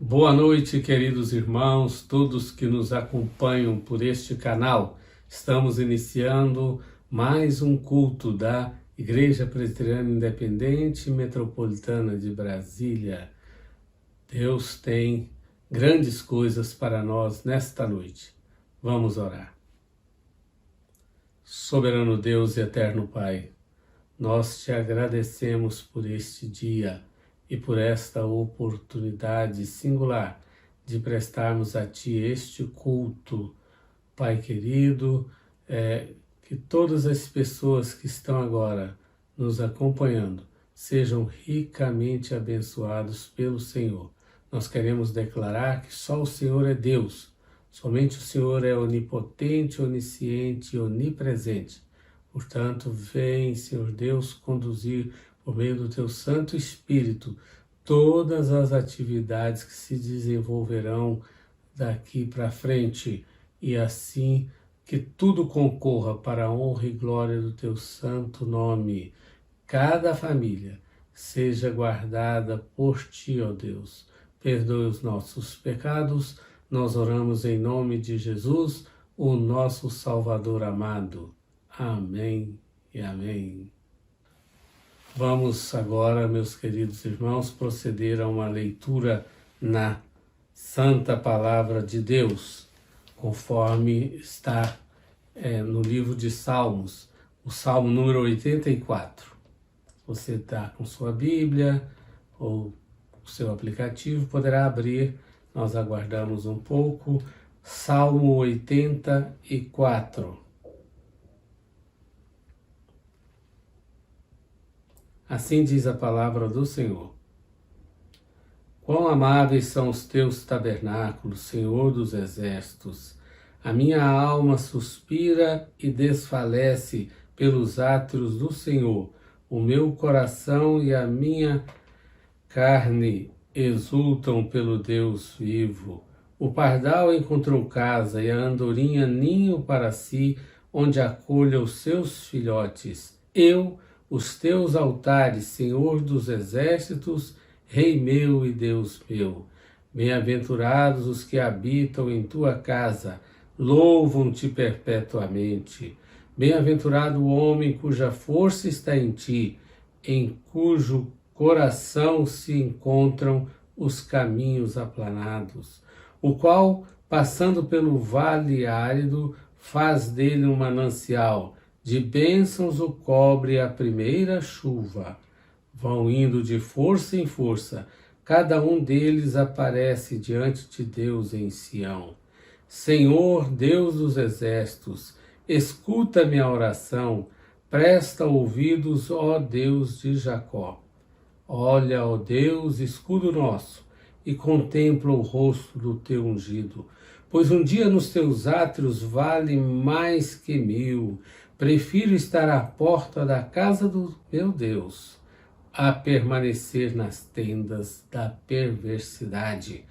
Boa noite, queridos irmãos, todos que nos acompanham por este canal. Estamos iniciando mais um culto da Igreja Presbiteriana Independente Metropolitana de Brasília. Deus tem grandes coisas para nós nesta noite. Vamos orar. Soberano Deus e eterno Pai, nós te agradecemos por este dia e por esta oportunidade singular de prestarmos a Ti este culto. Pai querido, que todas as pessoas que estão agora nos acompanhando sejam ricamente abençoados pelo Senhor. Nós queremos declarar que só o Senhor é Deus, somente o Senhor é onipotente, onisciente e onipresente. Portanto, vem, Senhor Deus, conduzir por meio do Teu Santo Espírito todas as atividades que se desenvolverão daqui para frente e assim que tudo concorra para a honra e glória do Teu santo nome. Cada família seja guardada por Ti, ó Deus. Perdoe os nossos pecados. Nós oramos em nome de Jesus, o nosso Salvador amado. Amém e amém. Vamos agora, meus queridos irmãos, proceder a uma leitura na Santa Palavra de Deus, conforme está no livro de Salmos, o Salmo número 84. Você está com sua Bíblia ou o seu aplicativo, poderá abrir, nós aguardamos um pouco, Salmo 84. Assim diz a palavra do Senhor. Quão amáveis são os teus tabernáculos, Senhor dos exércitos! A minha alma suspira e desfalece pelos átrios do Senhor. O meu coração e a minha carne exultam pelo Deus vivo. O pardal encontrou casa e a andorinha ninho para si, onde acolha os seus filhotes. Os teus altares, Senhor dos exércitos, Rei meu e Deus meu. Bem-aventurados os que habitam em tua casa, louvam-te perpetuamente. Bem-aventurado o homem cuja força está em ti, em cujo coração se encontram os caminhos aplanados, o qual, passando pelo vale árido, faz dele um manancial. De bênçãos o cobre a primeira chuva. Vão indo de força em força, cada um deles aparece diante de Deus em Sião. Senhor, Deus dos exércitos, escuta minha oração, presta ouvidos, ó Deus de Jacó. Olha, ó Deus, escudo nosso, e contempla o rosto do teu ungido, pois um dia nos teus átrios vale mais que 1000. Prefiro estar à porta da casa do meu Deus, a permanecer nas tendas da perversidade.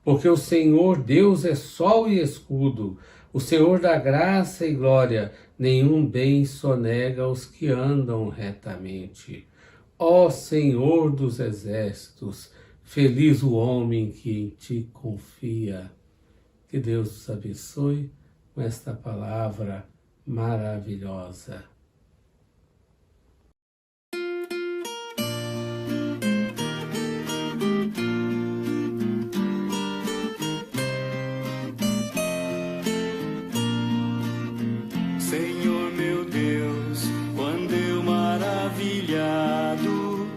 Porque o Senhor Deus é sol e escudo, o Senhor dá graça e glória, nenhum bem sonega aos que andam retamente. Ó Senhor dos exércitos, feliz o homem que em ti confia. Que Deus os abençoe com esta palavra maravilhosa. Senhor meu Deus, quando eu maravilhado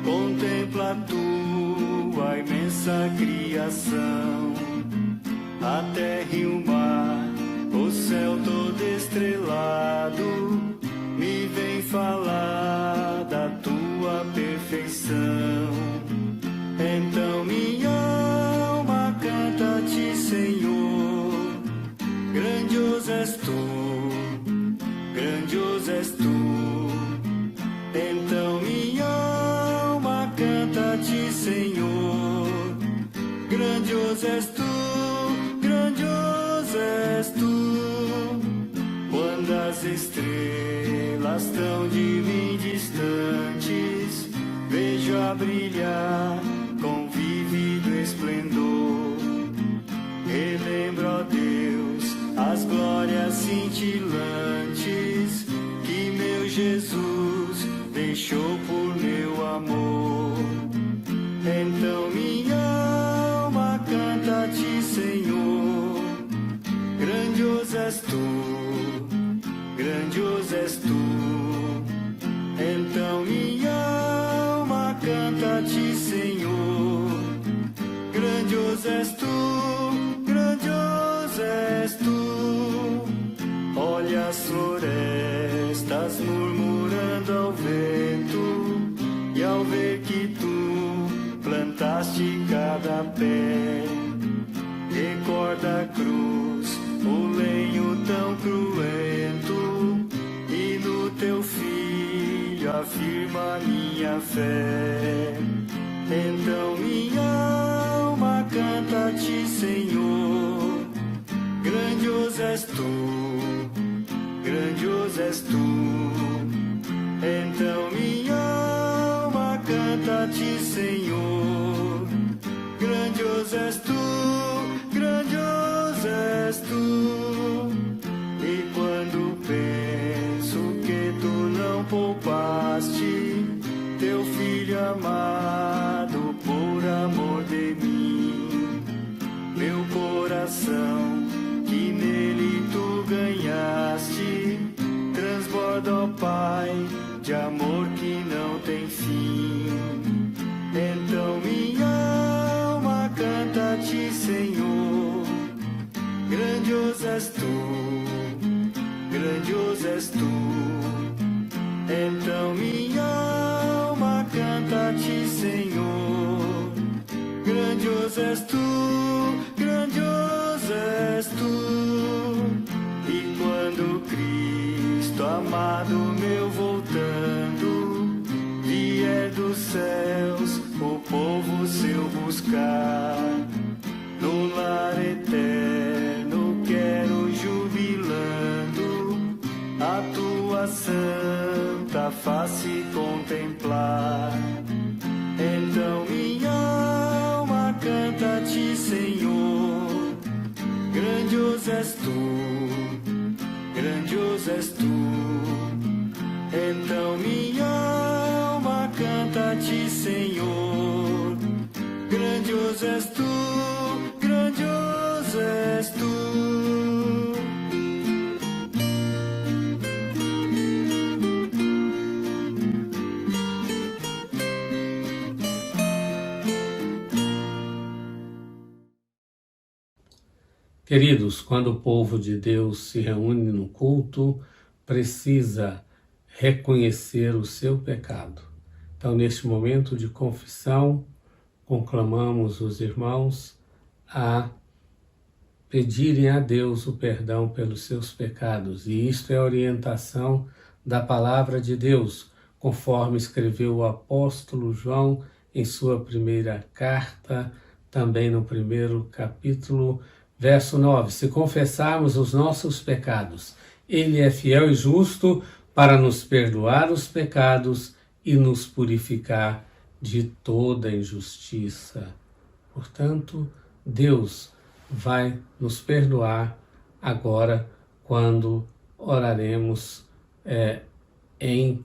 contemplo a tua imensa criação, a terra e o mar, o céu todo estrelado, me vem falar da tua perfeição. Então minha alma canta a ti, Senhor, grandioso és tu, grandioso és tu. Então minha alma canta a ti, Senhor, grandioso és tu, grandioso és tu. Quando as estrelas tão de mim distantes, vejo a brilhar com vívido esplendor. Então minha alma canta a ti, Senhor. Grandioso és tu, grandioso és tu. Então minha alma canta a ti, Senhor. Grandioso és tu, grandioso és tu. Olha as florestas murmurando ao vento, e ao ver que tu plantaste cada pé, recorda a cruz, o lenho tão cruento, e no teu filho afirma minha fé. Então minha alma canta a ti, Senhor. Grandioso és tu, grandioso és tu. Então minha alma canta a ti, Senhor. Grandioso és tu, grandioso és tu. E quando penso que tu não poupaste teu filho amado por amor de mim, meu coração que nele tu ganhaste transborda, ó Pai, de amor que não tem fim. Então minha alma canta a ti, Senhor. Grandioso és tu, grandioso és tu. Então minha alma canta a ti, Senhor. Grandioso és tu, grandioso és tu. E quando Cristo amado meu voltando vier dos céus o povo seu buscar, no lar eterno quero jubilando a tua santa face contemplar. Então minha alma canta a ti, Senhor. Grandioso és tu, grandioso és tu. Então minha alma canta a ti, Senhor. Grandioso és tu, grandioso és tu. Queridos, quando o povo de Deus se reúne no culto, precisa reconhecer o seu pecado. Então, neste momento de confissão, conclamamos os irmãos a pedirem a Deus o perdão pelos seus pecados. E isto é a orientação da palavra de Deus, conforme escreveu o apóstolo João em sua primeira carta, também no primeiro capítulo, verso 9, se confessarmos os nossos pecados, Ele é fiel e justo para nos perdoar os pecados e nos purificar de toda injustiça. Portanto, Deus vai nos perdoar agora quando oraremos em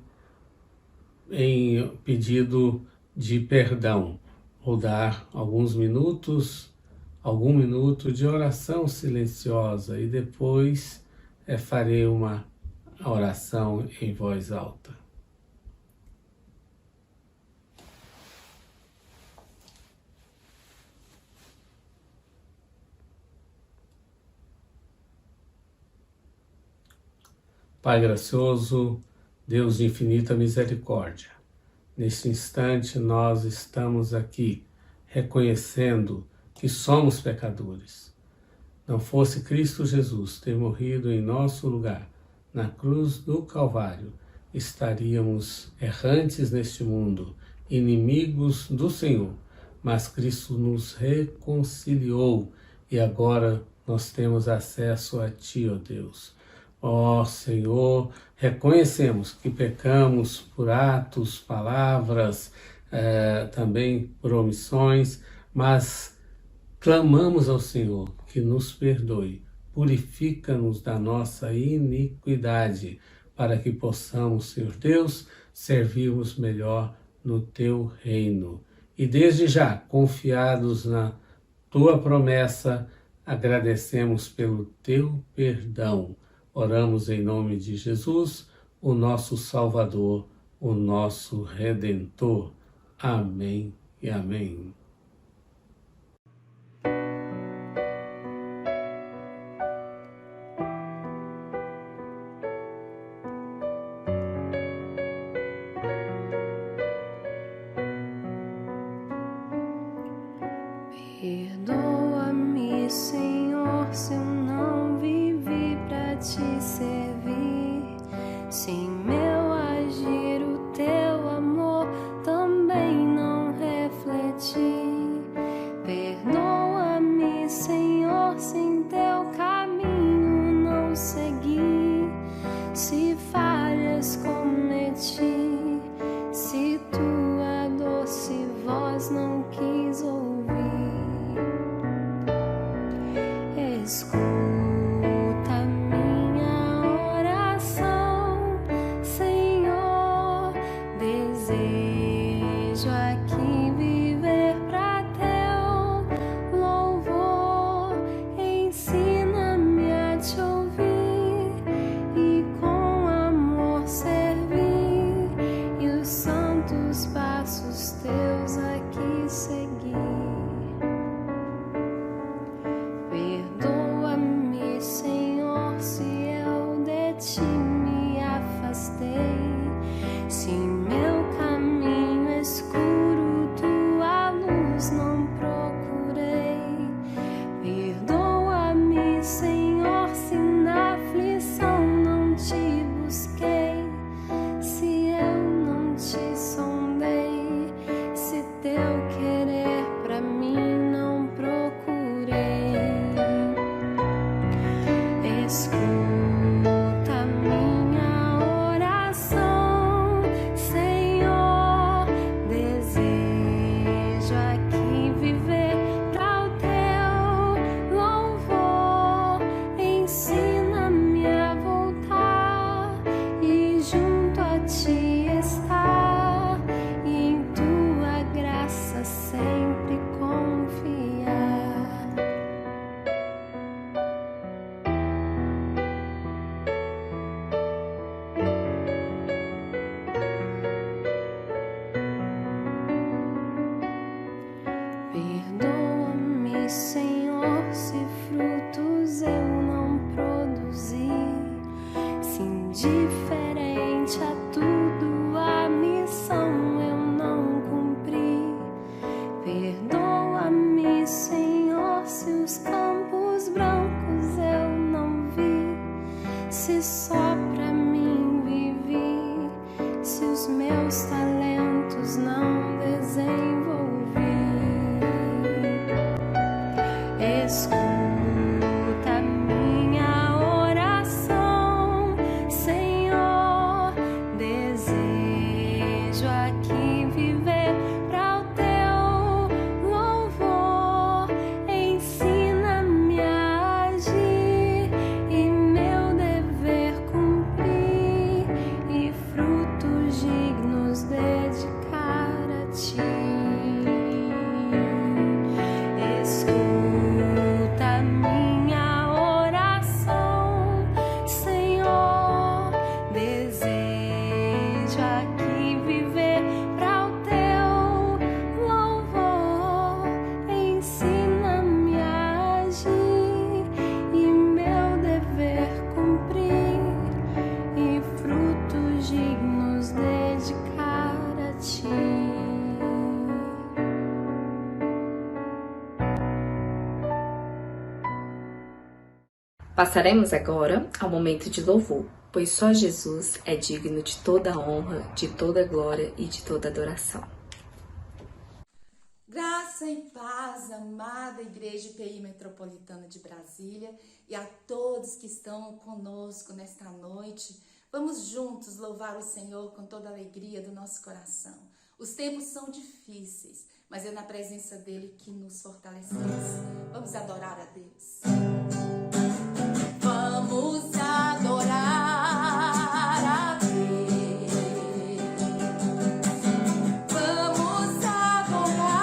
pedido de perdão. Vou dar algum minuto de oração silenciosa e depois farei uma oração em voz alta. Pai gracioso, Deus de infinita misericórdia, neste instante nós estamos aqui reconhecendo que somos pecadores. Não fosse Cristo Jesus ter morrido em nosso lugar na cruz do Calvário, estaríamos errantes neste mundo, inimigos do Senhor, mas Cristo nos reconciliou e agora nós temos acesso a Ti, ó Deus. Ó Senhor, reconhecemos que pecamos por atos, palavras, também por omissões, mas clamamos ao Senhor que nos perdoe, purifica-nos da nossa iniquidade, para que possamos, Senhor Deus, servirmos melhor no Teu reino. E desde já, confiados na tua promessa, agradecemos pelo teu perdão. Oramos em nome de Jesus, o nosso Salvador, o nosso Redentor. Amém e amém. Perdoa-me, Senhor, se eu não vivi pra te servir. Se em meu agir o teu amor também não refleti. Perdoa-me, Senhor, se em teu caminho não segui. Se falhas cometi, se tua doce voz não quis ouvir. Escuta minha oração, Senhor. Desejo aqui viver pra teu louvor. Ensina-me a te ouvir e com amor servir, e os santos passos teus aqui seguir. Perdoa-me, Senhor, se eu de ti me afastei, se em meu caminho escuro tua luz não procurei. Perdoa-me, Senhor, se na aflição não te busquei, se eu não te sondei, se teu querer pra mim não procurei. Escuta minha oração, Senhor. Desejo aqui viver pra o teu louvor. Ensina-me a voltar e junto a ti estar, e em tua graça sempre confiar. Perdoa-me, Senhor, se frutos eu não produzi, se indiferente a tudo a missão eu não cumpri. Perdoa-me, Senhor, se os campos brancos eu não vi, se só pra mim vivi, se os meus talentos não desenvolvi. Escuta minha oração, Senhor. Desejo aqui viver pra o teu louvor. Ensina-me a agir e meu dever cumprir, e frutos dignos dedicar a ti. Escuta minha oração, Senhor. Desejo aqui viver pra o teu louvor. Ensina-me a agir e meu dever cumprir, e frutos dignos dedicar a ti. Passaremos agora ao momento de louvor, pois só Jesus é digno de toda honra, de toda glória e de toda adoração. Graça e paz, amada Igreja IPI Metropolitana de Brasília, e a todos que estão conosco nesta noite. Vamos juntos louvar o Senhor com toda a alegria do nosso coração. Os tempos são difíceis, mas é na presença dEle que nos fortalecemos. Vamos adorar a Deus. Vamos adorar a Deus. Vamos adorar.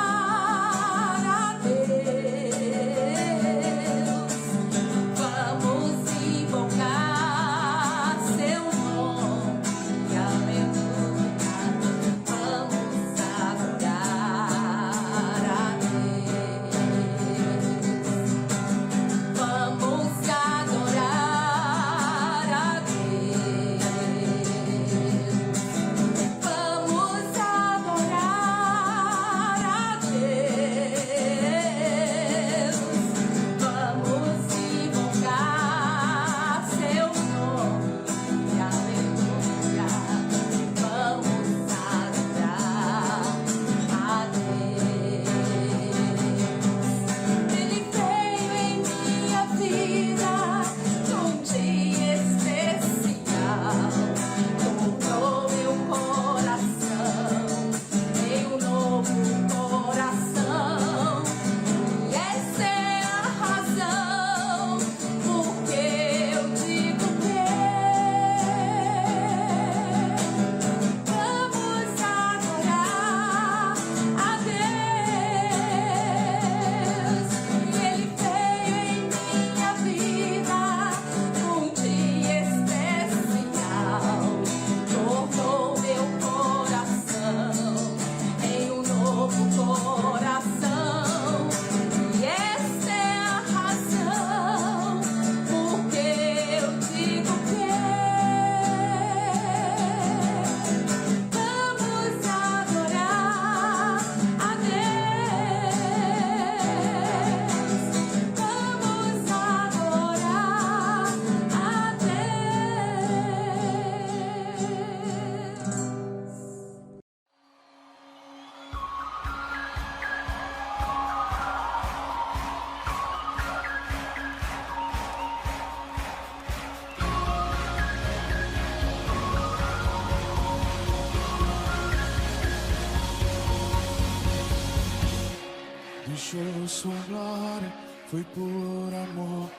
deixou sua glória, foi por amor,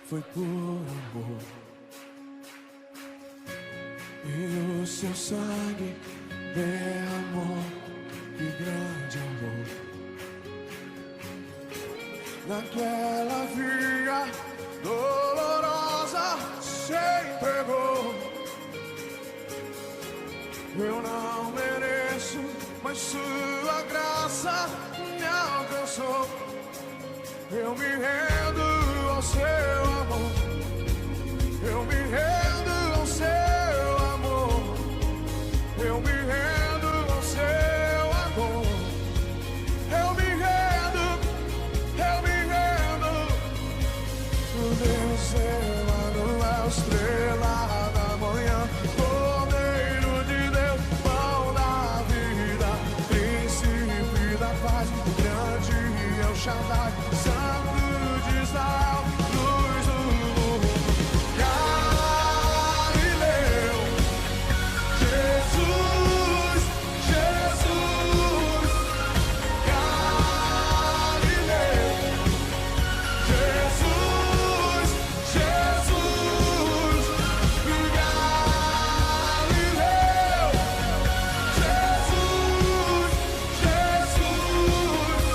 foi por amor. E o seu sangue derramou, que grande amor. Naquela via dolorosa se entregou. Eu não mereço, mas sua graça me alcançou. Eu me rendo ao seu amor. Eu me rendo ao seu amor. Eu me rendo ao seu amor. Eu me rendo, eu me rendo. O Deus Emanuel, estrela da manhã, Cordeiro de Deus, pão da vida, príncipe da paz, o grande El Shaddai, Santo de Israel, luz do mundo. Galileu, Jesus, Jesus. Galileu, Jesus, Jesus. Galileu, Jesus, Jesus.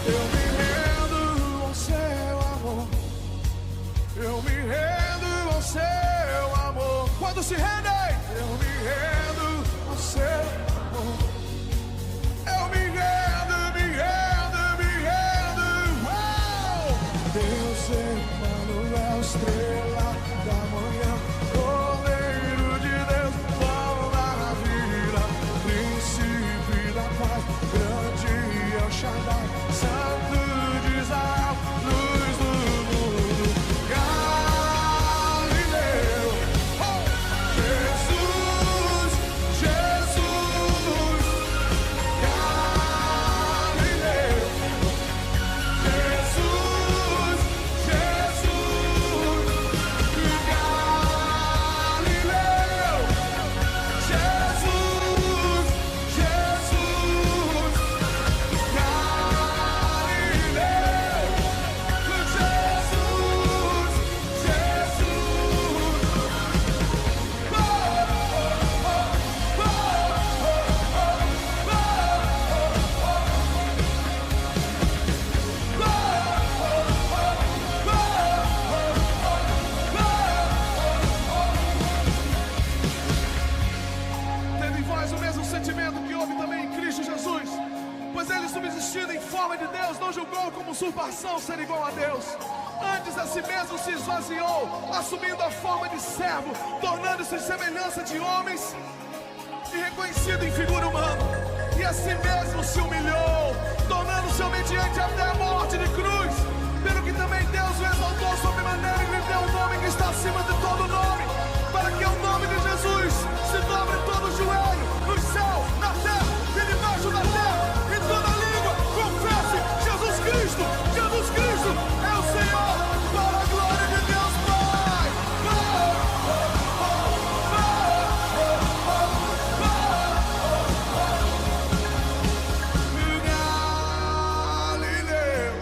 Eu me rendo ao seu amor. Eu me rendo ao seu amor. Quando se rendem, eu me rendo ao seu amor. Eu me rendo, me rendo, me rendo. Uau! Deus Emanuel, estrela da manhã, Cordeiro de Deus, pão da vida, príncipe da paz, grande El Shaddai, Santo de Israel, luz do mundo. Galileu, oh! Jesus, Jesus. Galileu, Jesus, Jesus. Galileu, Jesus, Jesus. Tendo em vós o mesmo sentimento que houve também em Cristo Jesus, pois ele, subsistindo em forma de Deus, não julgou como usurpação ser igual a Deus. Antes a si mesmo se esvaziou, assumindo a forma de servo, tornando-se em semelhança de homens e reconhecido em figura humana. E a si mesmo se humilhou, tornando-se obediente até a morte de cruz. Pelo que também Deus o exaltou sobremaneira e lhe deu um nome que está acima de todo nome, para que o nome de Jesus se dobre todo o joelho, no céu, na terra e debaixo da terra, e toda língua confesse: Jesus Cristo, Jesus Cristo é o Senhor, para a glória de Deus Pai. Galileu,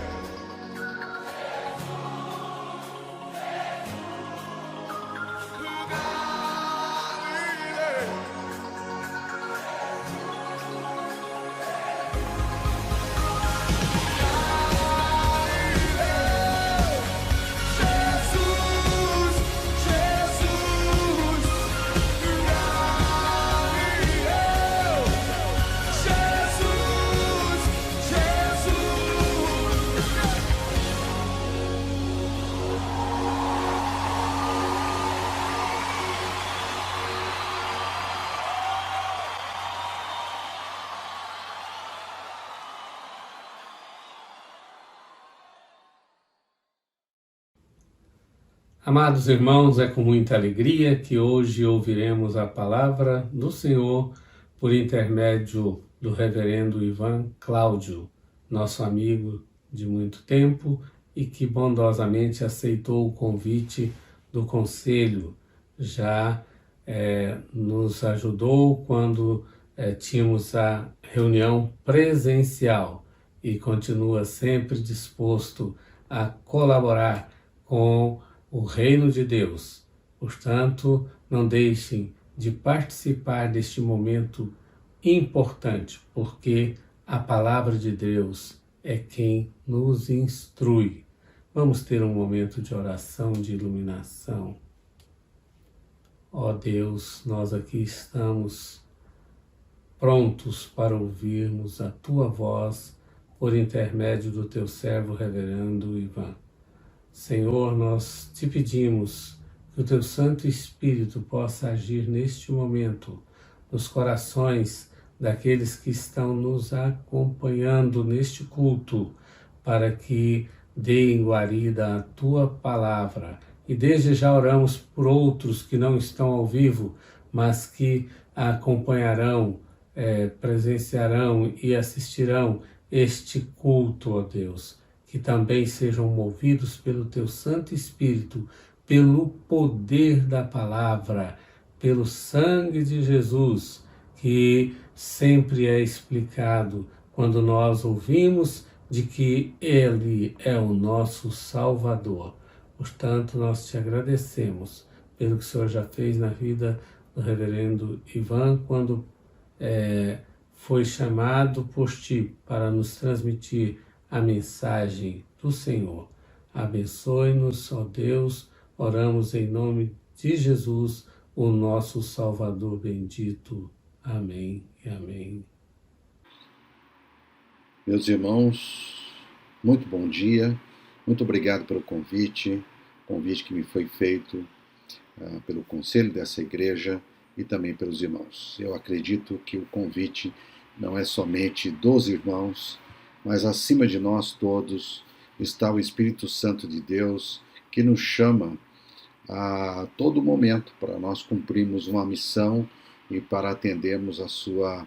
Amados irmãos, é com muita alegria que hoje ouviremos a palavra do Senhor por intermédio do reverendo Ivan Cláudio, nosso amigo de muito tempo e que bondosamente aceitou o convite do Conselho, já nos ajudou quando tínhamos a reunião presencial e continua sempre disposto a colaborar com o reino de Deus. Portanto, não deixem de participar deste momento importante, porque a palavra de Deus é quem nos instrui. Vamos ter um momento de oração, de iluminação. Ó Deus, nós aqui estamos prontos para ouvirmos a Tua voz por intermédio do Teu servo reverendo Ivan. Senhor, nós te pedimos que o Teu Santo Espírito possa agir neste momento nos corações daqueles que estão nos acompanhando neste culto, para que deem guarida à Tua palavra. E desde já oramos por outros que não estão ao vivo, mas que acompanharão, presenciarão e assistirão este culto, ó Deus, que também sejam movidos pelo Teu Santo Espírito, pelo poder da palavra, pelo sangue de Jesus, que sempre é explicado quando nós ouvimos de que Ele é o nosso Salvador. Portanto, nós te agradecemos pelo que o Senhor já fez na vida do reverendo Ivan, quando foi chamado por Ti para nos transmitir a mensagem do Senhor. Abençoe-nos, ó Deus, oramos em nome de Jesus, o nosso Salvador bendito. Amém e amém. Meus irmãos, muito bom dia, muito obrigado pelo convite que me foi feito pelo conselho dessa igreja e também pelos irmãos. Eu acredito que o convite não é somente dos irmãos, mas acima de nós todos está o Espírito Santo de Deus, que nos chama a todo momento para nós cumprirmos uma missão e para atendermos a sua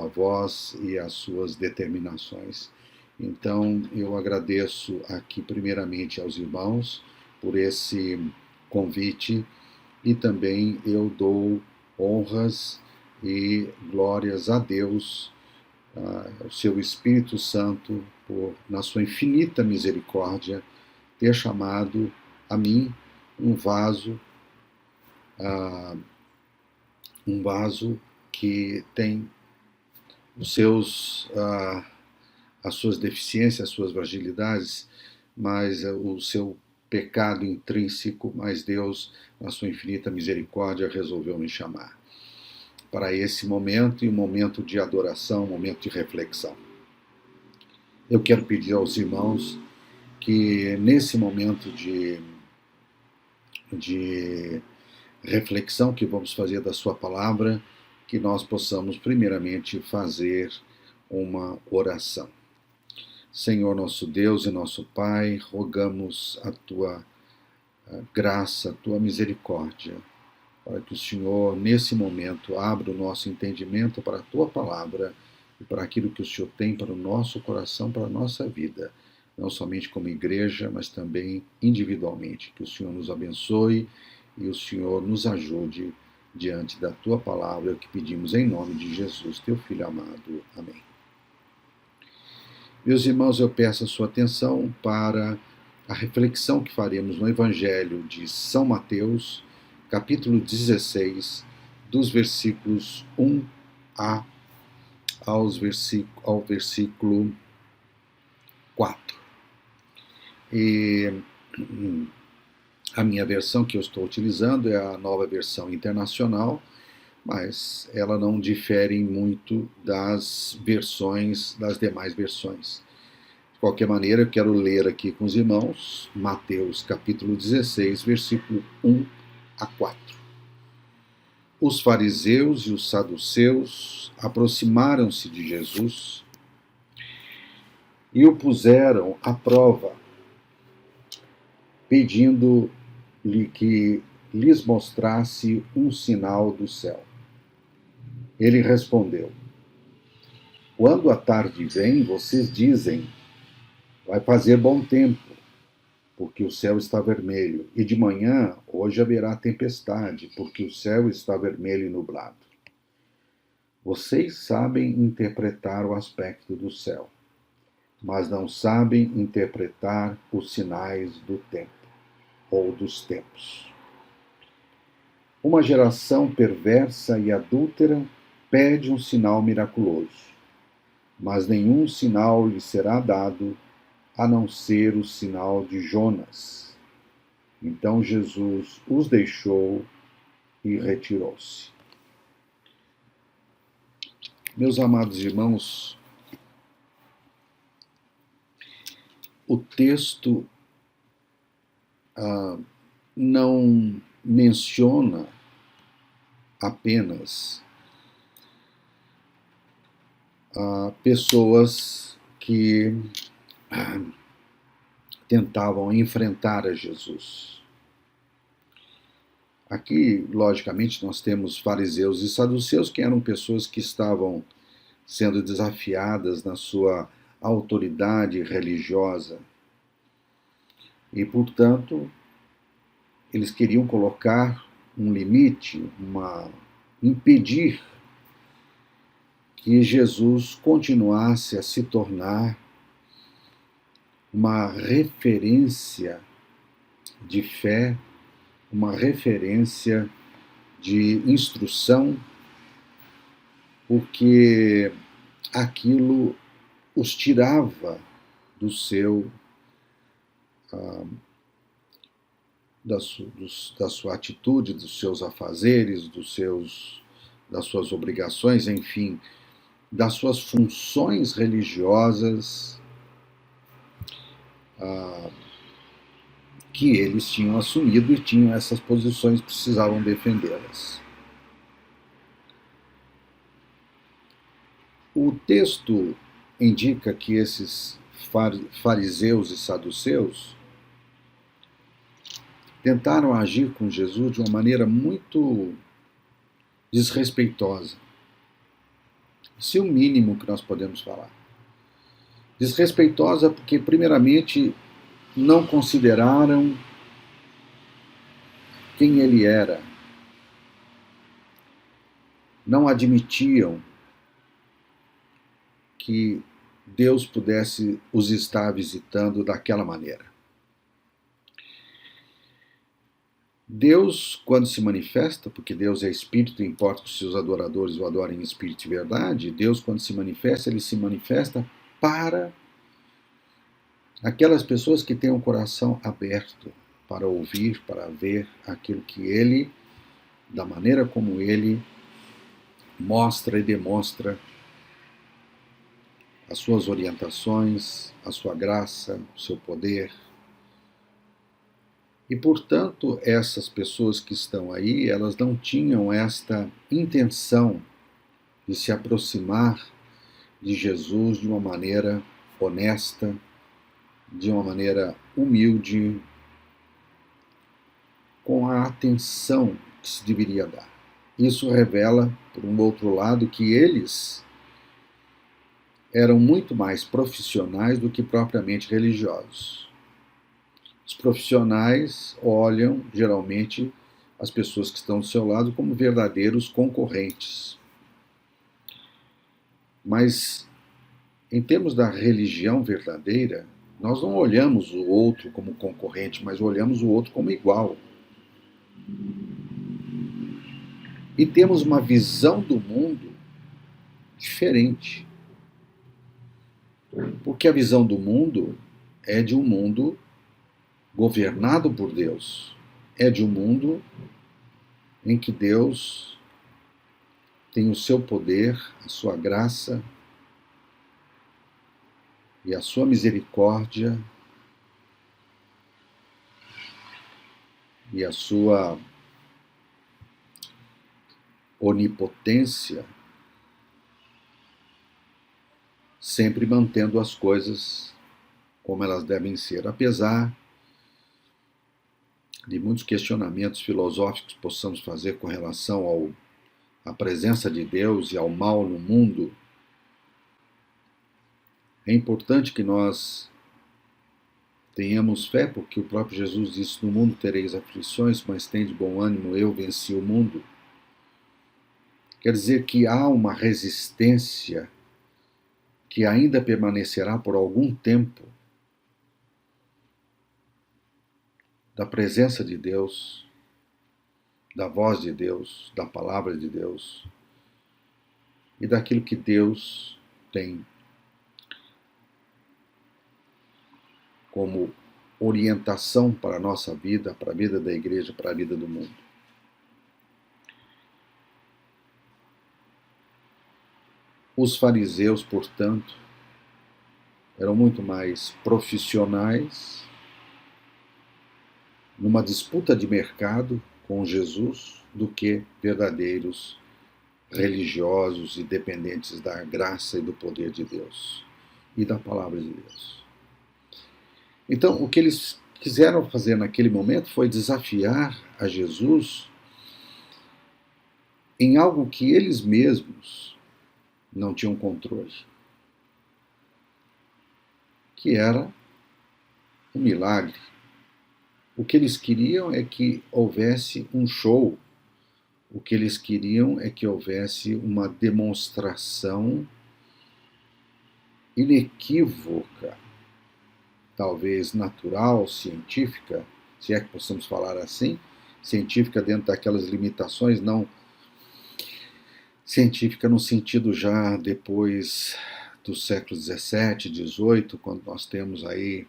voz e as suas determinações. Então, eu agradeço aqui primeiramente aos irmãos por esse convite e também eu dou honras e glórias a Deus, ao seu Espírito Santo, por, na sua infinita misericórdia, ter chamado a mim um vaso que tem as suas deficiências, as suas fragilidades, mas o seu pecado intrínseco, mas Deus, na sua infinita misericórdia, resolveu me chamar para esse momento, e um momento de adoração, um momento de reflexão. Eu quero pedir aos irmãos que nesse momento de reflexão que vamos fazer da sua palavra, que nós possamos primeiramente fazer uma oração. Senhor nosso Deus e nosso Pai, rogamos a Tua graça, a Tua misericórdia, para que o Senhor, nesse momento, abra o nosso entendimento para a Tua palavra e para aquilo que o Senhor tem para o nosso coração, para a nossa vida, não somente como igreja, mas também individualmente. Que o Senhor nos abençoe e o Senhor nos ajude diante da Tua palavra, é o que pedimos em nome de Jesus, Teu Filho amado. Amém. Meus irmãos, eu peço a sua atenção para a reflexão que faremos no Evangelho de São Mateus, capítulo 16, dos versículos 1 ao versículo 4. E a minha versão que eu estou utilizando é a Nova Versão Internacional, mas ela não difere muito das demais versões. De qualquer maneira, eu quero ler aqui com os irmãos Mateus capítulo 16, versículo 1 a 4. Os fariseus e os saduceus aproximaram-se de Jesus e o puseram à prova, pedindo-lhe que lhes mostrasse um sinal do céu. Ele respondeu: Quando a tarde vem, vocês dizem, vai fazer bom tempo, porque o céu está vermelho. E de manhã, hoje haverá tempestade, porque o céu está vermelho e nublado. Vocês sabem interpretar o aspecto do céu, mas não sabem interpretar os sinais do tempo, ou dos tempos. Uma geração perversa e adúltera pede um sinal miraculoso, mas nenhum sinal lhe será dado a não ser o sinal de Jonas. Então Jesus os deixou e retirou-se. Meus amados irmãos, o texto não menciona apenas pessoas que tentavam enfrentar a Jesus. Aqui, logicamente, nós temos fariseus e saduceus, que eram pessoas que estavam sendo desafiadas na sua autoridade religiosa. E, portanto, eles queriam colocar um limite, impedir que Jesus continuasse a se tornar uma referência de fé, uma referência de instrução, porque aquilo os tirava do seu da sua atitude, dos seus afazeres, das suas obrigações, enfim, das suas funções religiosas que eles tinham assumido e tinham essas posições, precisavam defendê-las. O texto indica que esses fariseus e saduceus tentaram agir com Jesus de uma maneira muito desrespeitosa. Isso é o mínimo que nós podemos falar. Desrespeitosa porque, primeiramente, não consideraram quem ele era. Não admitiam que Deus pudesse os estar visitando daquela maneira. Deus, quando se manifesta, porque Deus é Espírito, importa que os seus adoradores o adorem em Espírito e verdade, Deus, quando se manifesta, ele se manifesta para aquelas pessoas que têm o coração aberto para ouvir, para ver aquilo que ele, da maneira como ele mostra e demonstra as suas orientações, a sua graça, o seu poder. E, portanto, essas pessoas que estão aí, elas não tinham esta intenção de se aproximar de Jesus de uma maneira honesta, de uma maneira humilde, com a atenção que se deveria dar. Isso revela, por um outro lado, que eles eram muito mais profissionais do que propriamente religiosos. Os profissionais olham, geralmente, as pessoas que estão do seu lado como verdadeiros concorrentes. Mas, em termos da religião verdadeira, nós não olhamos o outro como concorrente, mas olhamos o outro como igual. E temos uma visão do mundo diferente. Porque a visão do mundo é de um mundo governado por Deus. É de um mundo em que Deus tem o seu poder, a sua graça e a sua misericórdia e a sua onipotência, sempre mantendo as coisas como elas devem ser, apesar de muitos questionamentos filosóficos que possamos fazer com relação à presença de Deus e ao mal no mundo. É importante que nós tenhamos fé, porque o próprio Jesus disse: no mundo tereis aflições, mas tende bom ânimo, eu venci o mundo. Quer dizer que há uma resistência que ainda permanecerá por algum tempo da presença de Deus, da voz de Deus, da palavra de Deus e daquilo que Deus tem como orientação para a nossa vida, para a vida da igreja, para a vida do mundo. Os fariseus, portanto, eram muito mais profissionais numa disputa de mercado com Jesus do que verdadeiros religiosos e dependentes da graça e do poder de Deus e da palavra de Deus. Então, o que eles quiseram fazer naquele momento foi desafiar a Jesus em algo que eles mesmos não tinham controle, que era um milagre. O que eles queriam é que houvesse um show. O que eles queriam é que houvesse uma demonstração inequívoca, talvez natural, científica, se é que possamos falar assim, científica dentro daquelas limitações, não científica no sentido já depois do século XVII, XVIII, quando nós temos aí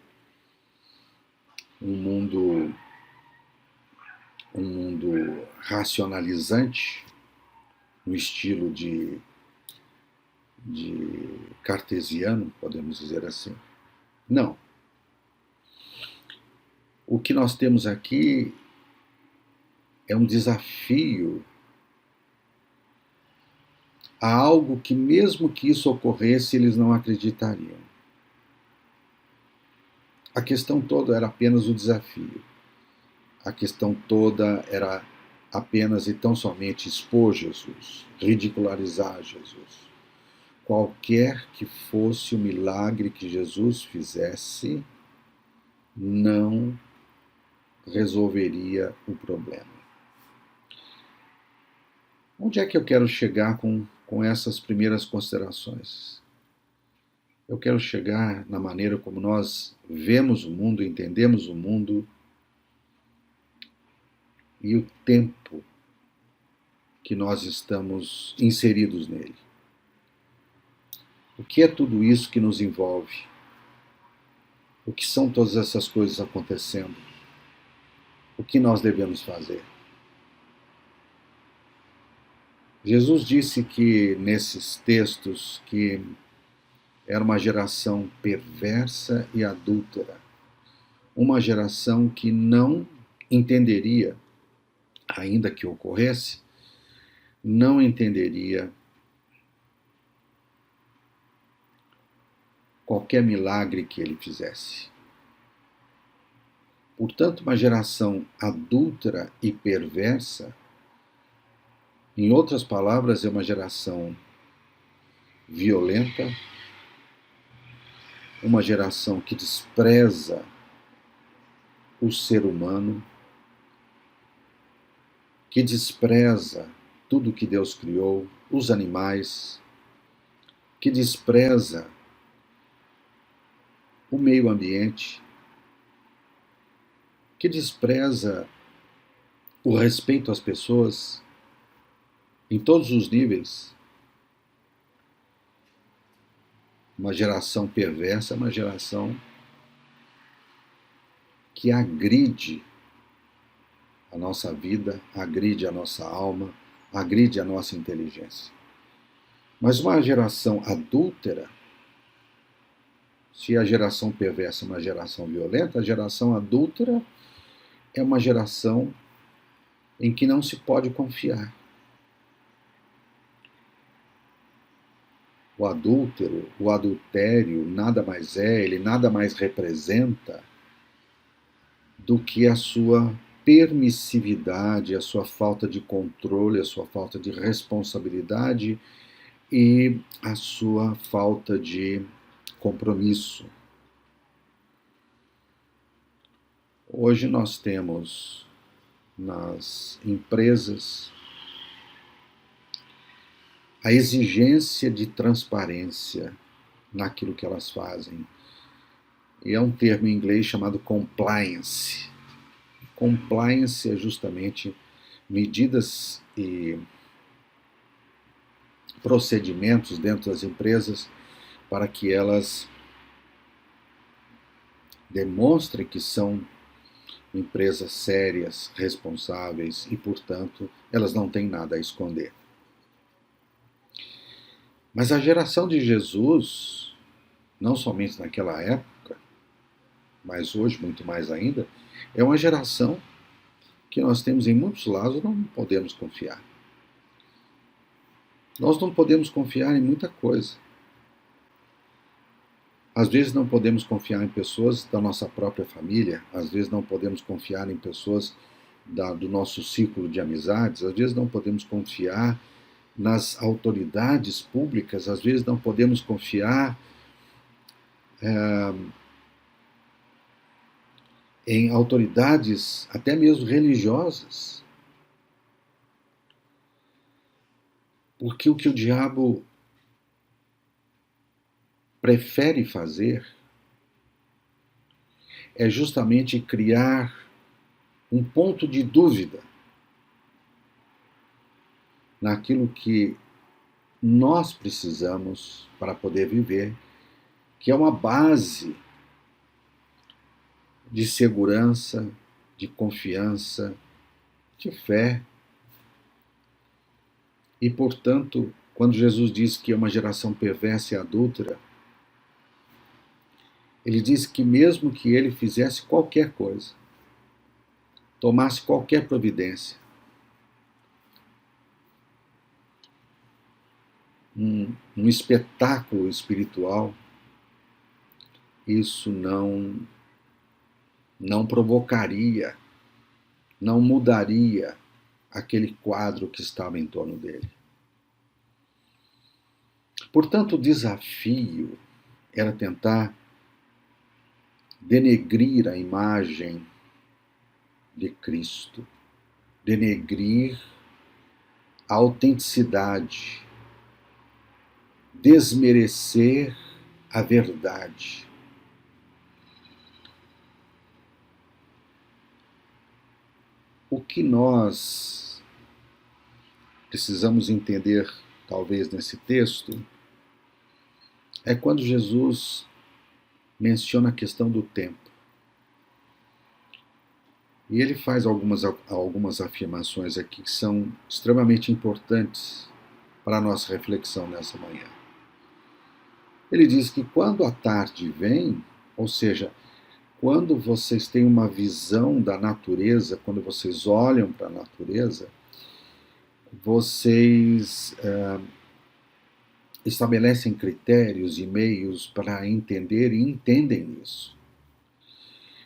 um mundo racionalizante, no estilo de cartesiano, podemos dizer assim. Não. O que nós temos aqui é um desafio a algo que, mesmo que isso ocorresse, eles não acreditariam. A questão toda era apenas o desafio. A questão toda era apenas e tão somente expor Jesus, ridicularizar Jesus. Qualquer que fosse o milagre que Jesus fizesse, não resolveria o problema. Onde é que eu quero chegar com essas primeiras considerações? Eu quero chegar na maneira como nós vemos o mundo, entendemos o mundo e o tempo que nós estamos inseridos nele. O que é tudo isso que nos envolve? O que são todas essas coisas acontecendo? O que nós devemos fazer? Jesus disse que nesses textos que era uma geração perversa e adúltera, uma geração que não entenderia, ainda que ocorresse, não entenderia qualquer milagre que ele fizesse. Portanto, uma geração adúltera e perversa, em outras palavras, é uma geração violenta, uma geração que despreza o ser humano, que despreza tudo que Deus criou, os animais, que despreza o meio ambiente, que despreza o respeito às pessoas em todos os níveis. Uma geração perversa, uma geração que agride a nossa vida, agride a nossa alma, agride a nossa inteligência. Mas uma geração adúltera, se a geração perversa é uma geração violenta, a geração adúltera é uma geração em que não se pode confiar. O adúltero, o adultério, nada mais é, ele nada mais representa do que a sua permissividade, a sua falta de controle, a sua falta de responsabilidade e a sua falta de compromisso. Hoje nós temos nas empresas a exigência de transparência naquilo que elas fazem. E é um termo em inglês chamado compliance. Compliance é justamente medidas e procedimentos dentro das empresas para que elas demonstrem que são empresas sérias, responsáveis e, portanto, elas não têm nada a esconder. Mas a geração de Jesus, não somente naquela época, mas hoje muito mais ainda, é uma geração que nós temos em muitos lados não podemos confiar. Nós não podemos confiar em muita coisa. Às vezes não podemos confiar em pessoas da nossa própria família, às vezes não podemos confiar em pessoas do nosso círculo de amizades, às vezes não podemos confiar nas autoridades públicas, às vezes não podemos confiar em autoridades até mesmo religiosas. Porque o que o diabo prefere fazer é justamente criar um ponto de dúvida naquilo que nós precisamos para poder viver, que é uma base de segurança, de confiança, de fé. E, portanto, quando Jesus diz que é uma geração perversa e adúltera, ele diz que mesmo que ele fizesse qualquer coisa, tomasse qualquer providência, um espetáculo espiritual, isso não provocaria, não mudaria aquele quadro que estava em torno dele. Portanto, o desafio era tentar denegrir a imagem de Cristo, denegrir a autenticidade, desmerecer a verdade. O que nós precisamos entender, talvez, nesse texto, é quando Jesus menciona a questão do tempo. E ele faz algumas afirmações aqui que são extremamente importantes para a nossa reflexão nessa manhã. Ele diz que quando a tarde vem, ou seja, quando vocês têm uma visão da natureza, quando vocês olham para a natureza, vocês estabelecem critérios e meios para entender e entendem isso.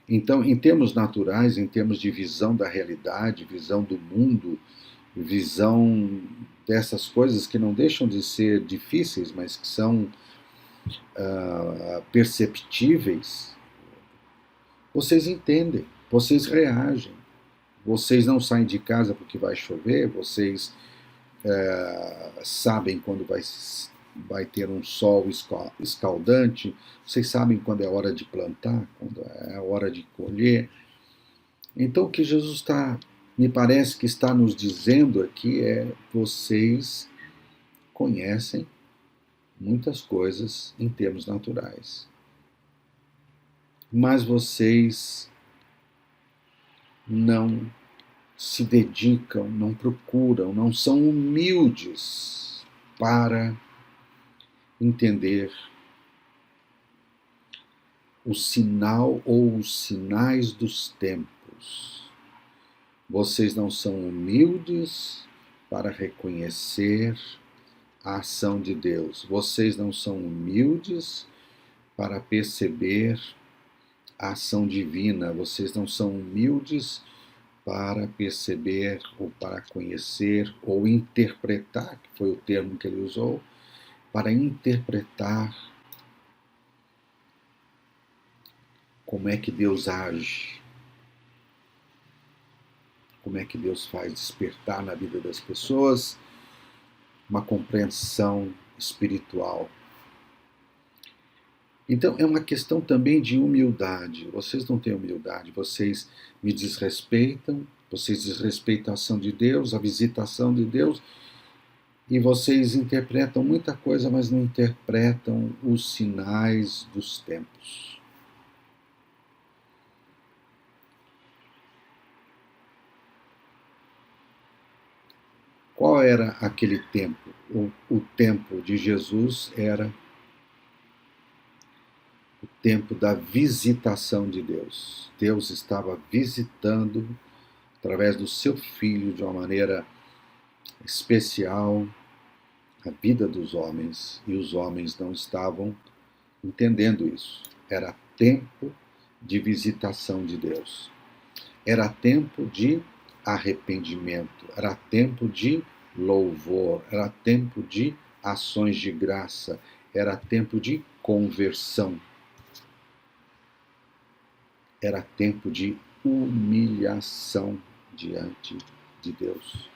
Então, em termos naturais, em termos de visão da realidade, visão do mundo, visão dessas coisas que não deixam de ser difíceis, mas que são perceptíveis, vocês entendem, vocês reagem. Vocês não saem de casa porque vai chover, vocês sabem quando vai ter um sol escaldante, vocês sabem quando é hora de plantar, quando é hora de colher. Então o que Jesus me parece que está nos dizendo aqui é: vocês conhecem muitas coisas em termos naturais, mas vocês não se dedicam, não procuram, não são humildes para entender o sinal ou os sinais dos tempos. Vocês não são humildes para reconhecer a ação de Deus. Vocês não são humildes para perceber a ação divina. Vocês não são humildes para perceber ou para conhecer ou interpretar, que foi o termo que ele usou, para interpretar como é que Deus age, como é que Deus faz despertar na vida das pessoas uma compreensão espiritual. Então, é uma questão também de humildade. Vocês não têm humildade, vocês me desrespeitam, vocês desrespeitam a ação de Deus, a visitação de Deus, e vocês interpretam muita coisa, mas não interpretam os sinais dos tempos. Qual era aquele tempo? O tempo de Jesus era o tempo da visitação de Deus. Deus estava visitando, através do seu Filho, de uma maneira especial, a vida dos homens, e os homens não estavam entendendo isso. Era tempo de visitação de Deus. Era tempo de arrependimento, era tempo de louvor, era tempo de ações de graça, era tempo de conversão. Era tempo de humilhação diante de Deus.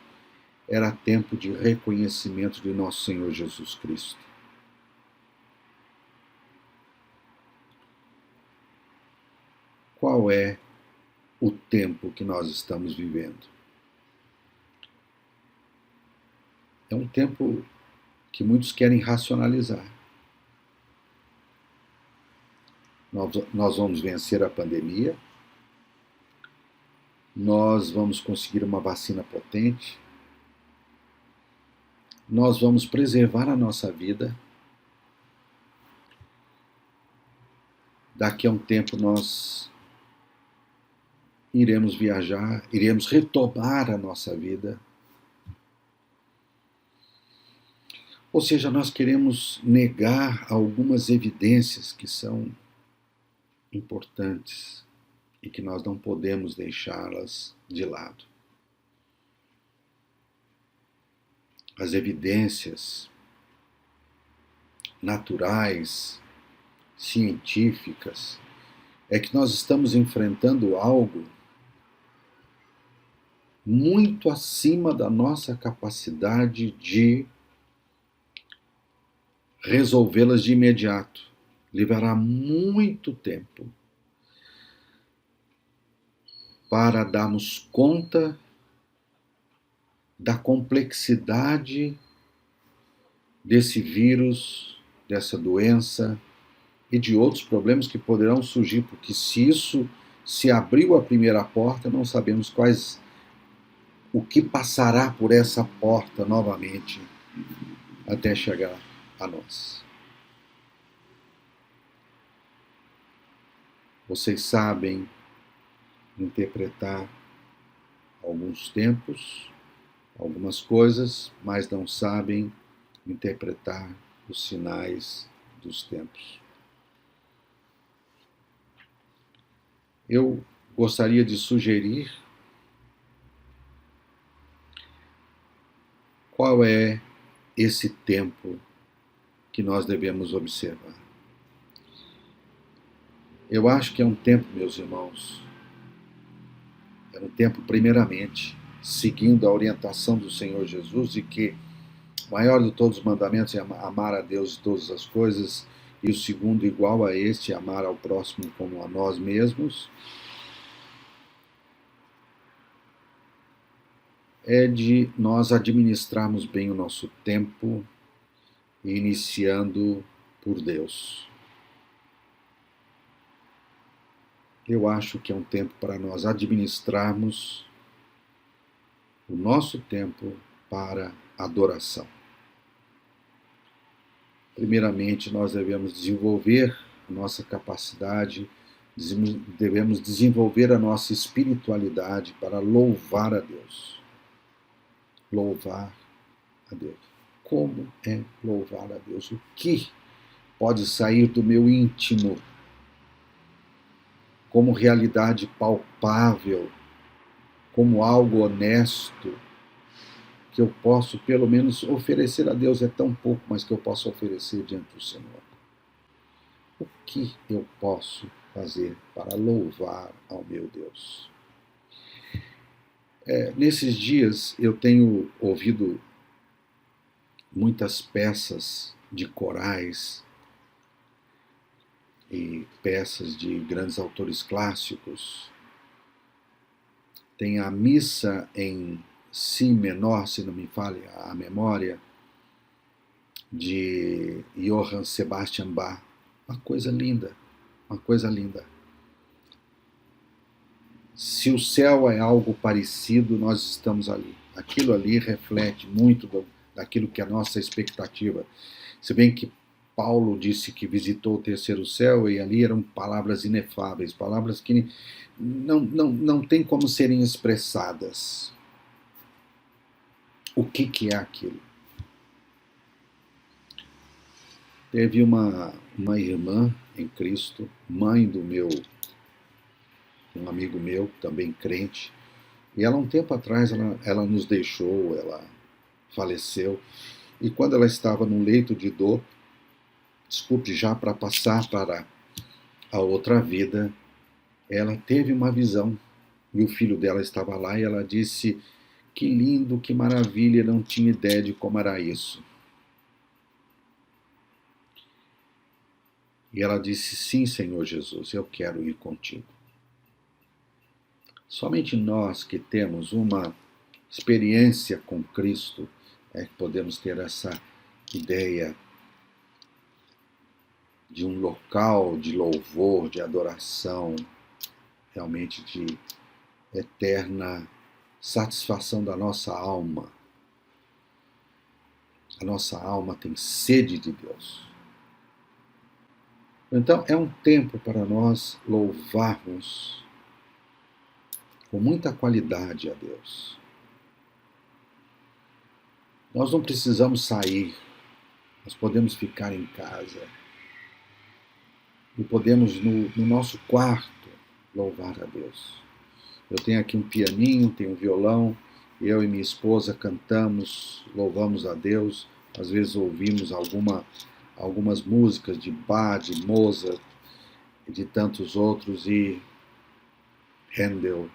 Era tempo de reconhecimento de nosso Senhor Jesus Cristo. Qual é o tempo que nós estamos vivendo? É um tempo que muitos querem racionalizar. Nós vamos vencer a pandemia, nós vamos conseguir uma vacina potente, nós vamos preservar a nossa vida. Daqui a um tempo nós iremos viajar, iremos retomar a nossa vida. Ou seja, nós queremos negar algumas evidências que são importantes e que nós não podemos deixá-las de lado. As evidências naturais, científicas, é que nós estamos enfrentando algo muito acima da nossa capacidade de resolvê-las de imediato. Levará muito tempo para darmos conta da complexidade desse vírus, dessa doença e de outros problemas que poderão surgir, porque se abriu a primeira porta, não sabemos o que passará por essa porta novamente até chegar a nós. Vocês sabem interpretar alguns tempos, algumas coisas, mas não sabem interpretar os sinais dos tempos. Eu gostaria de sugerir qual é esse tempo que nós devemos observar. Eu acho que é um tempo, meus irmãos, é um tempo, primeiramente, seguindo a orientação do Senhor Jesus, de que o maior de todos os mandamentos é amar a Deus de todas as coisas, e o segundo, igual a este, é amar ao próximo como a nós mesmos. É de nós administrarmos bem o nosso tempo, iniciando por Deus. Eu acho que é um tempo para nós administrarmos o nosso tempo para adoração. Primeiramente, nós devemos desenvolver a nossa capacidade, devemos desenvolver a nossa espiritualidade para louvar a Deus. Louvar a Deus. Como é louvar a Deus? O que pode sair do meu íntimo como realidade palpável, como algo honesto, que eu posso pelo menos oferecer a Deus? É tão pouco, mas que eu posso oferecer diante do Senhor. O que eu posso fazer para louvar ao meu Deus? Nesses dias eu tenho ouvido muitas peças de corais e peças de grandes autores clássicos. Tem a missa em si menor, se não me falha a memória, de Johann Sebastian Bach. Uma coisa linda, uma coisa linda. Se o céu é algo parecido, nós estamos ali. Aquilo ali reflete muito daquilo que é a nossa expectativa. Se bem que Paulo disse que visitou o terceiro céu e ali eram palavras inefáveis, palavras que não tem como serem expressadas. O que é aquilo? Teve uma irmã em Cristo, mãe do um amigo meu, também crente, e ela, um tempo atrás, ela nos deixou, ela faleceu, e quando ela estava no leito de dor, desculpe, já para passar para a outra vida, ela teve uma visão, e o filho dela estava lá, e ela disse, que lindo, que maravilha, não tinha ideia de como era isso. E ela disse, sim, Senhor Jesus, eu quero ir contigo. Somente nós que temos uma experiência com Cristo é que podemos ter essa ideia de um local de louvor, de adoração, realmente de eterna satisfação da nossa alma. A nossa alma tem sede de Deus. Então, é um tempo para nós louvarmos com muita qualidade a Deus. Nós não precisamos sair, nós podemos ficar em casa e podemos no nosso quarto louvar a Deus. Eu tenho aqui um pianinho, tenho um violão, eu e minha esposa cantamos, louvamos a Deus, às vezes ouvimos algumas músicas de Bach, de Mozart e de tantos outros e Handel,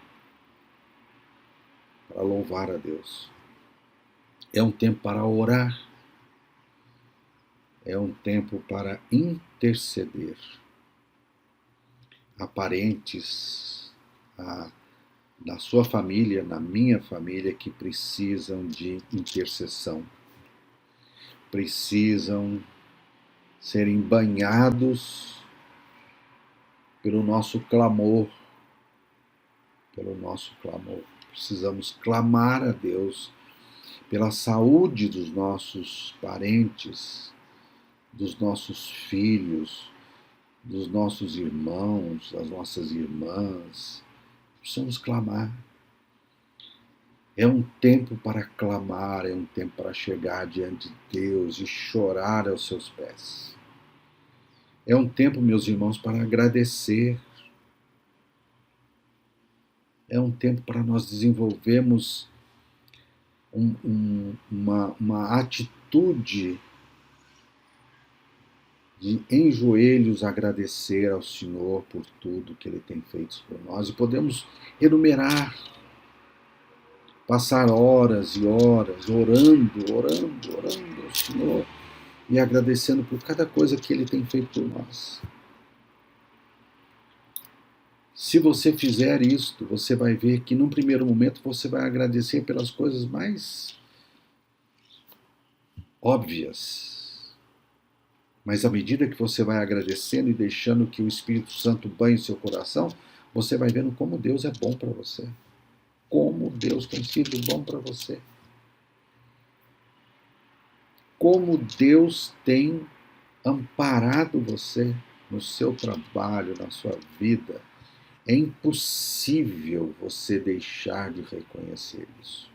para louvar a Deus. É um tempo para orar, é um tempo para interceder. Há parentes na sua família, na minha família, que precisam de intercessão. Precisam serem banhados pelo nosso clamor. Pelo nosso clamor. Precisamos clamar a Deus pela saúde dos nossos parentes, dos nossos filhos, dos nossos irmãos, das nossas irmãs. Precisamos clamar. É um tempo para clamar, é um tempo para chegar diante de Deus e chorar aos seus pés. É um tempo, meus irmãos, para agradecer. É um tempo para nós desenvolvermos uma atitude de em joelhos agradecer ao Senhor por tudo que Ele tem feito por nós. E podemos enumerar, passar horas e horas orando ao Senhor e agradecendo por cada coisa que Ele tem feito por nós. Se você fizer isto, você vai ver que num primeiro momento você vai agradecer pelas coisas mais óbvias. Mas à medida que você vai agradecendo e deixando que o Espírito Santo banhe seu coração, você vai vendo como Deus é bom para você. Como Deus tem sido bom para você. Como Deus tem amparado você no seu trabalho, na sua vida. É impossível você deixar de reconhecer isso.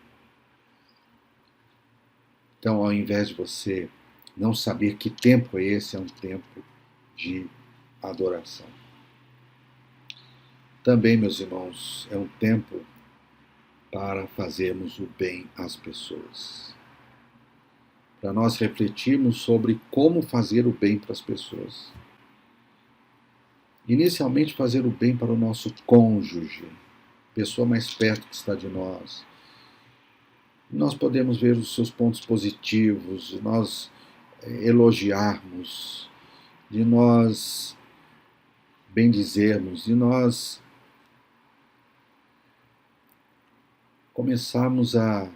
Então, ao invés de você não saber que tempo é esse, é um tempo de adoração. Também, meus irmãos, é um tempo para fazermos o bem às pessoas. Para nós refletirmos sobre como fazer o bem para as pessoas. Inicialmente, fazer o bem para o nosso cônjuge, pessoa mais perto que está de nós. Nós podemos ver os seus pontos positivos, de nós elogiarmos, de nós bendizermos, de nós começarmos a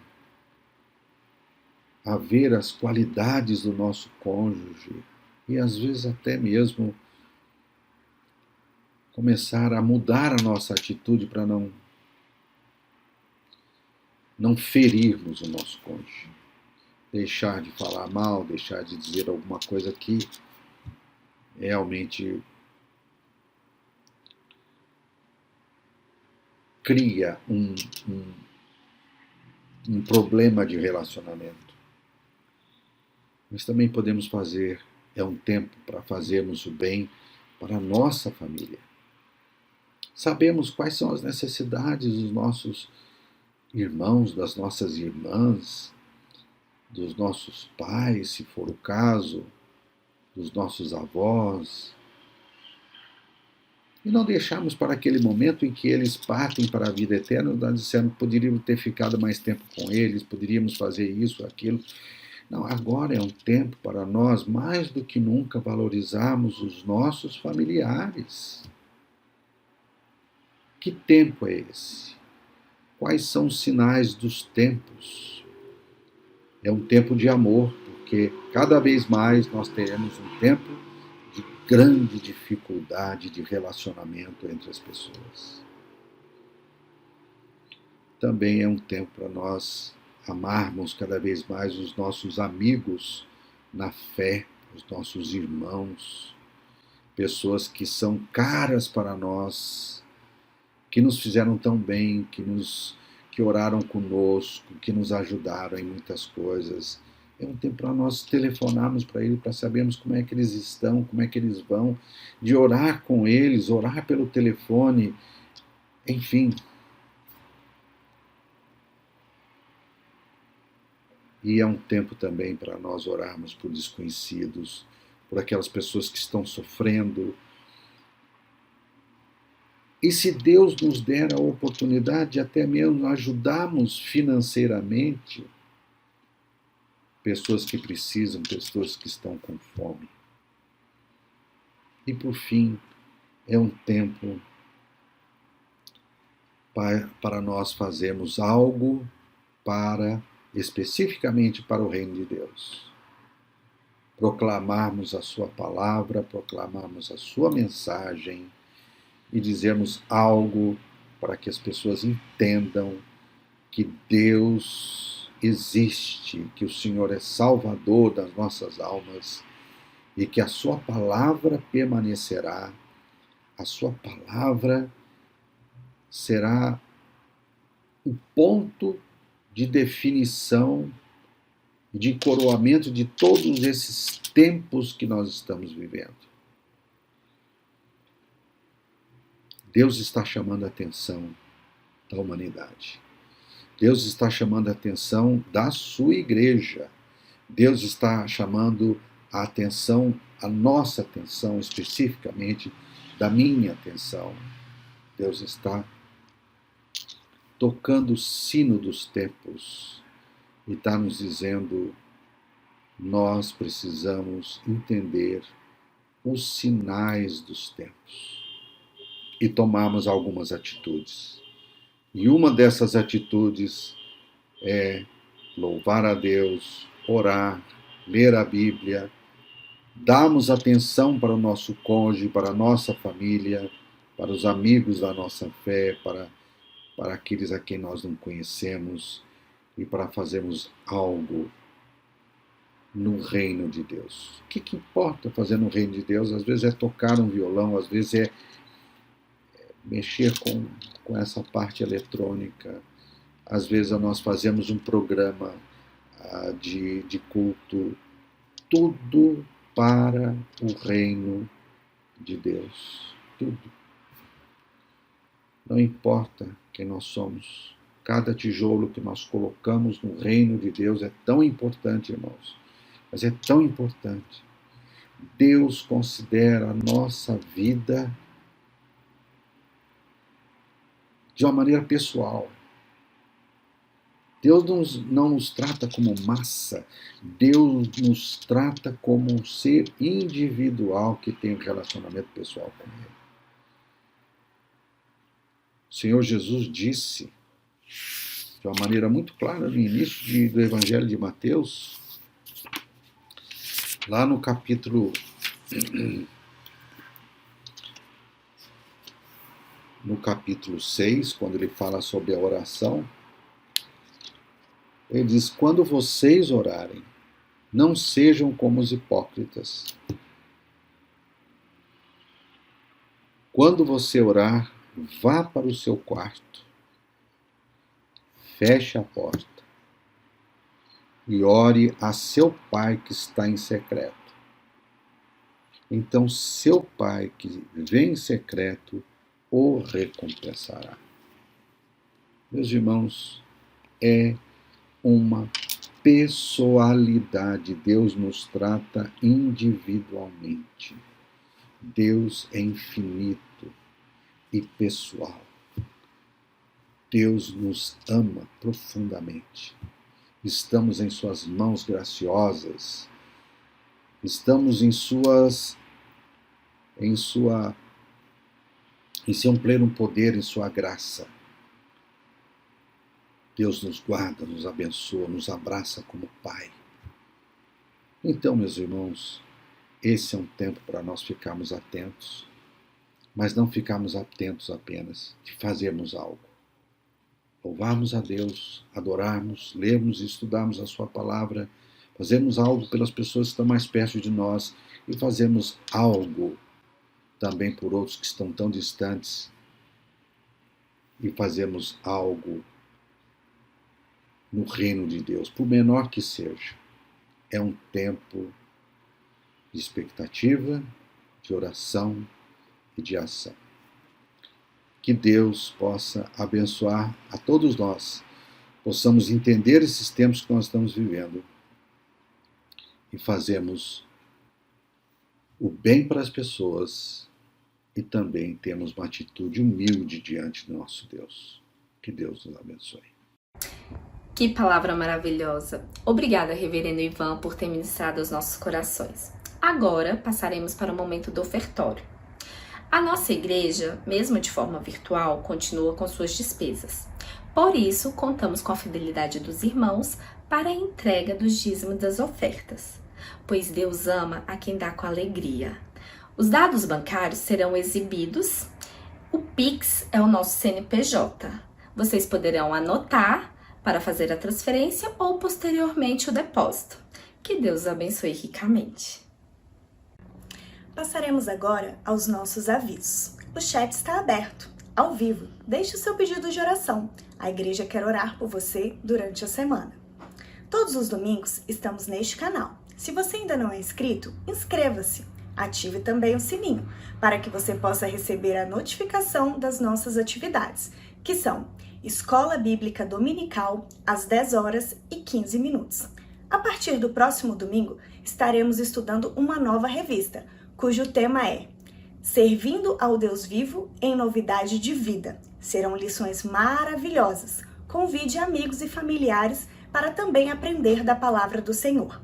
ver as qualidades do nosso cônjuge e às vezes até mesmo começar a mudar a nossa atitude para não ferirmos o nosso cônjuge, deixar de falar mal, deixar de dizer alguma coisa que realmente cria um problema de relacionamento. Mas também podemos fazer, é um tempo para fazermos o bem para a nossa família. Sabemos quais são as necessidades dos nossos irmãos, das nossas irmãs, dos nossos pais, se for o caso, dos nossos avós. E não deixarmos para aquele momento em que eles partem para a vida eterna, nós dissemos que poderíamos ter ficado mais tempo com eles, poderíamos fazer isso, aquilo. Não, agora é um tempo para nós, mais do que nunca, valorizarmos os nossos familiares. Que tempo é esse? Quais são os sinais dos tempos? É um tempo de amor, porque cada vez mais nós teremos um tempo de grande dificuldade de relacionamento entre as pessoas. Também é um tempo para nós amarmos cada vez mais os nossos amigos na fé, os nossos irmãos, pessoas que são caras para nós, que nos fizeram tão bem, que oraram conosco, que nos ajudaram em muitas coisas. É um tempo para nós telefonarmos para eles, para sabermos como é que eles estão, como é que eles vão, de orar com eles, orar pelo telefone, enfim. E é um tempo também para nós orarmos por desconhecidos, por aquelas pessoas que estão sofrendo. E se Deus nos der a oportunidade de até mesmo ajudarmos financeiramente pessoas que precisam, pessoas que estão com fome. E por fim, é um tempo para nós fazermos algo especificamente para o reino de Deus. Proclamarmos a sua palavra, proclamarmos a sua mensagem e dizermos algo para que as pessoas entendam que Deus existe, que o Senhor é Salvador das nossas almas e que a sua palavra permanecerá, a sua palavra será o ponto de definição, de coroamento de todos esses tempos que nós estamos vivendo. Deus está chamando a atenção da humanidade. Deus está chamando a atenção da sua igreja. Deus está chamando a atenção, a nossa atenção, especificamente da minha atenção. Deus está tocando o sino dos tempos e está nos dizendo: nós precisamos entender os sinais dos tempos e tomarmos algumas atitudes. E uma dessas atitudes é louvar a Deus, orar, ler a Bíblia, darmos atenção para o nosso cônjuge, para a nossa família, para os amigos da nossa fé, para aqueles a quem nós não conhecemos e para fazermos algo no reino de Deus. O que importa fazer no reino de Deus? Às vezes é tocar um violão, às vezes é mexer com essa parte eletrônica, às vezes nós fazemos um programa de culto, tudo para o reino de Deus. Tudo. Não importa quem nós somos, cada tijolo que nós colocamos no reino de Deus é tão importante, irmãos, mas é tão importante. Deus considera a nossa vida de uma maneira pessoal. Deus não nos trata como massa, Deus nos trata como um ser individual que tem um relacionamento pessoal com Ele. O Senhor Jesus disse, de uma maneira muito clara, no início do Evangelho de Mateus, lá no capítulo 6, quando ele fala sobre a oração, ele diz: quando vocês orarem, não sejam como os hipócritas. Quando você orar, vá para o seu quarto, feche a porta e ore a seu Pai que está em secreto. Então seu Pai que vem em secreto o recompensará. Meus irmãos, é uma pessoalidade. Deus nos trata individualmente. Deus é infinito e pessoal. Deus nos ama profundamente. Estamos em suas mãos graciosas. Estamos em seu pleno poder, em sua graça. Deus nos guarda, nos abençoa, nos abraça como Pai. Então, meus irmãos, esse é um tempo para nós ficarmos atentos, mas não ficarmos atentos apenas, de fazermos algo. Louvarmos a Deus, adorarmos, lermos e estudarmos a sua palavra, fazermos algo pelas pessoas que estão mais perto de nós e fazermos algo também por outros que estão tão distantes e fazermos algo no reino de Deus, por menor que seja. É um tempo de expectativa, de oração e de ação. Que Deus possa abençoar a todos nós, possamos entender esses tempos que nós estamos vivendo e fazermos o bem para as pessoas e também temos uma atitude humilde diante do nosso Deus. Que Deus nos abençoe. Que palavra maravilhosa! Obrigada, Reverendo Ivan, por ter ministrado aos nossos corações. Agora passaremos para o momento do ofertório. A nossa igreja, mesmo de forma virtual, continua com suas despesas. Por isso, contamos com a fidelidade dos irmãos para a entrega dos dízimos das ofertas, pois Deus ama a quem dá com alegria. Os dados bancários serão exibidos. O Pix é o nosso CNPJ. Vocês poderão anotar para fazer a transferência ou posteriormente o depósito. Que Deus os abençoe ricamente. Passaremos agora aos nossos avisos. O chat está aberto, ao vivo. Deixe o seu pedido de oração. A igreja quer orar por você durante a semana. Todos os domingos estamos neste canal. Se você ainda não é inscrito, inscreva-se. Ative também o sininho para que você possa receber a notificação das nossas atividades, que são Escola Bíblica Dominical, às 10h15. A partir do próximo domingo, estaremos estudando uma nova revista, cujo tema é Servindo ao Deus Vivo em Novidade de Vida. Serão lições maravilhosas. Convide amigos e familiares para também aprender da palavra do Senhor.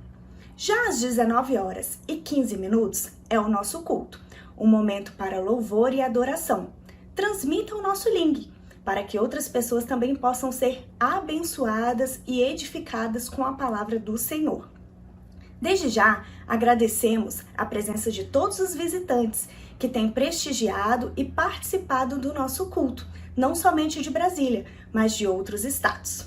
Já às 19h15 é o nosso culto, um momento para louvor e adoração. Transmita o nosso link, para que outras pessoas também possam ser abençoadas e edificadas com a palavra do Senhor. Desde já, agradecemos a presença de todos os visitantes que têm prestigiado e participado do nosso culto, não somente de Brasília, mas de outros estados.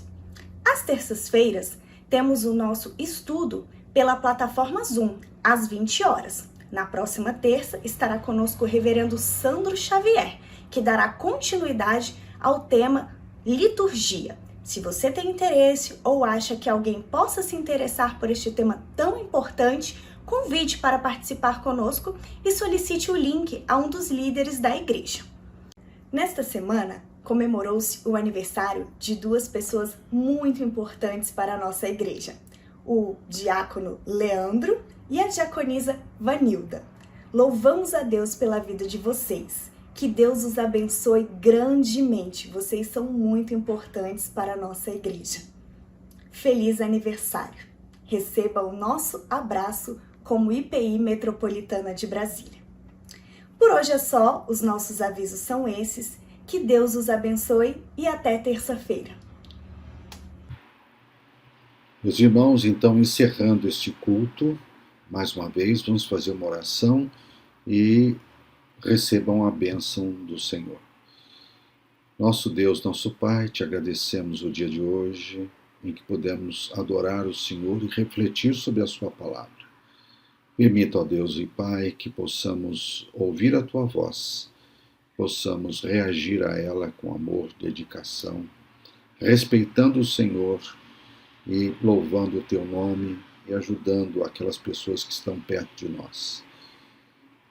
Às terças-feiras, temos o nosso estudo pela plataforma Zoom, às 20h. Na próxima terça, estará conosco o reverendo Sandro Xavier, que dará continuidade ao tema liturgia. Se você tem interesse ou acha que alguém possa se interessar por este tema tão importante, convide para participar conosco e solicite o link a um dos líderes da igreja. Nesta semana, comemorou-se o aniversário de duas pessoas muito importantes para a nossa igreja, o diácono Leandro e a diaconisa Vanilda. Louvamos a Deus pela vida de vocês Que Deus os abençoe grandemente. Vocês são muito importantes para a nossa igreja. Feliz aniversário! Receba o nosso abraço como IPI Metropolitana de Brasília. Por hoje é só, os nossos avisos são esses. Que Deus os abençoe e até terça-feira. Meus irmãos, então, encerrando este culto, mais uma vez, vamos fazer uma oração e recebam a bênção do Senhor. Nosso Deus, nosso Pai, te agradecemos o dia de hoje, em que podemos adorar o Senhor e refletir sobre a sua palavra. Permita, ó Deus e Pai, que possamos ouvir a tua voz, possamos reagir a ela com amor, dedicação, respeitando o Senhor e louvando o teu nome e ajudando aquelas pessoas que estão perto de nós.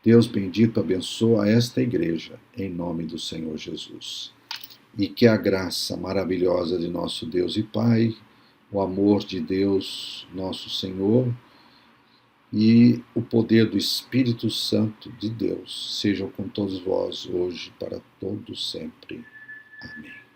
Deus bendito, abençoa esta igreja, em nome do Senhor Jesus. E que a graça maravilhosa de nosso Deus e Pai, o amor de Deus, nosso Senhor, e o poder do Espírito Santo de Deus sejam com todos vós hoje, para todos sempre. Amém.